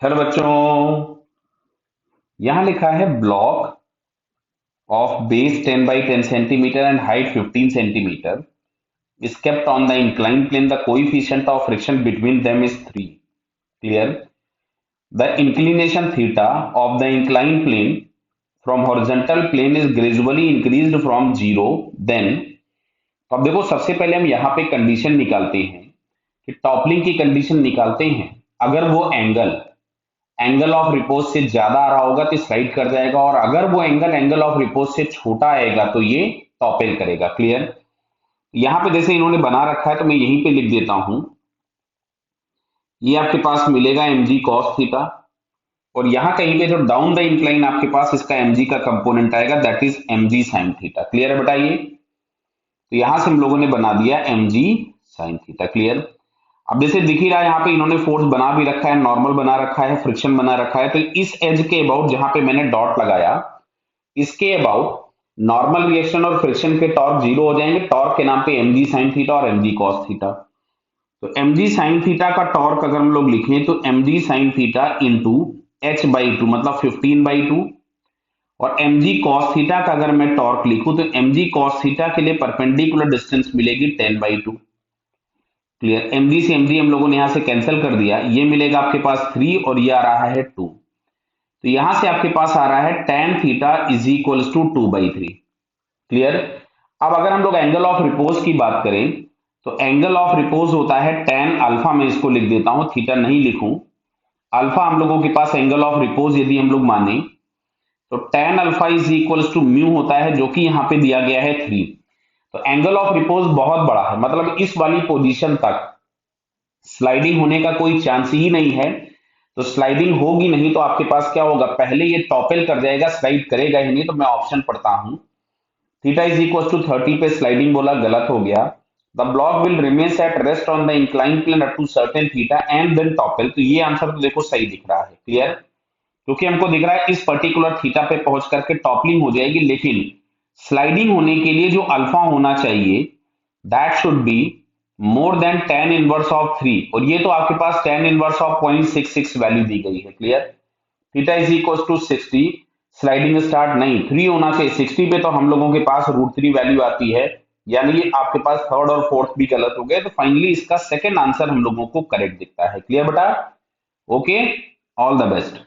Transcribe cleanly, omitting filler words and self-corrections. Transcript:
Hello बच्चों, यहां लिखा है block of base 10 by 10 centimetre and height 15 centimetre is kept on the inclined plane. The coefficient of friction between them is 3. Clear? The inclination theta of the inclined plane from horizontal plane is gradually increased from 0. Then, तो अब देखो, सबसे पहले हम यहाँ पे condition निकालते हैं कि टॉपलिंग की कंडीशन निकालते हैं। अगर वो एंगल ऑफ रिपोज से ज्यादा आ रहा होगा तो स्लाइड कर जाएगा, और अगर वो एंगल ऑफ रिपोज से छोटा आएगा तो ये टॉपेल करेगा। क्लियर? यहां पे जैसे इन्होंने बना रखा है तो मैं यहीं पे लिख देता हूं, ये आपके पास मिलेगा mg cos थीटा, और यहां कहीं पे जो डाउन द इंक्लाइन आपके पास इसका mg का कंपोनेंट आएगा, that is mg sin theta. Clear है बेटा? ये तो यहां से हम लोगों ने बना दिया mg sin थीटा। क्लियर? अब जैसे दिख ही रहा है, यहाँ पे इन्होंने फोर्स बना भी रखा है, नॉर्मल बना रखा है, फ्रिक्शन बना रखा है, तो इस एज के अबाउट जहां पे मैंने डॉट लगाया, इसके अबाउट नॉर्मल रिएक्शन और फ्रिक्शन के टॉर्क जीरो हो जाएंगे। टॉर्क के नाम पे mg sin थीटा और mg cos थीटा। तो mg sin थीटा का टॉर्क अगर हम लोग लिखें तो mg sin theta into h/2 मतलब 15/2, और mg cos थीटा का अगर मैं टॉर्क लिखूं तो mg cos थीटा के लिए परपेंडिकुलर डिस्टेंस मिलेगी 10/2। क्लियर? mg से mg हम लोगों ने यहां से कैंसिल कर दिया, ये मिलेगा आपके पास 3 और ये आ रहा है 2। तो यहां से आपके पास आ रहा है tan theta is equals to 2/3। Clear? अब अगर हम लोग एंगल ऑफ रिपोज की बात करें तो एंगल ऑफ रिपोज होता है tan अल्फा, मैं इसको लिख देता हूं, थीटा नहीं लिखूं। अल्फा हम लोगों के पास एंगल ऑफ रिपोज यदि हम लोग माने तो tan alpha is equals to mu होता है, जो कि यहां पे दिया गया है 3। तो एंगल ऑफ रिपोज बहुत बड़ा है, मतलब इस वाली पोजीशन तक स्लाइडिंग होने का कोई चांस ही नहीं है। तो स्लाइडिंग होगी नहीं तो आपके पास क्या होगा, पहले ये टॉपेल कर जाएगा, स्लाइड करेगा ही नहीं। तो मैं ऑप्शन पढ़ता हूं, थीटा इज इक्वल टू 30 पे स्लाइडिंग बोला, गलत हो गया। The block will remains at rest on the incline plane up to certain theta and then topple. तो ये आंसर तो देखो सही दिख रहा है। क्लियर? क्योंकि हमको दिख रहा है इस पर्टिकुलर थीटा पे पहुंच करके टॉपलिंग हो जाएगी, लेकिन स्लाइडिंग होने के लिए जो अल्फा होना चाहिए that should be more than tan inverse of 3, और ये तो आपके पास tan इनवर्स ऑफ 0.66 वैल्यू दी गई है। Clear? Theta is equal to 60, sliding start नहीं 3 होना चाहिए, 60 पे तो हम लोगों के पास √3 वैल्यू आती है, यानी ये आपके पास थर्ड और फोर्थ भी गलत हो गए। तो फाइनली इसका सेकंड आंसर हम लोगों को करेक्ट दिखता है। क्लियर बेटा? Okay, all the best.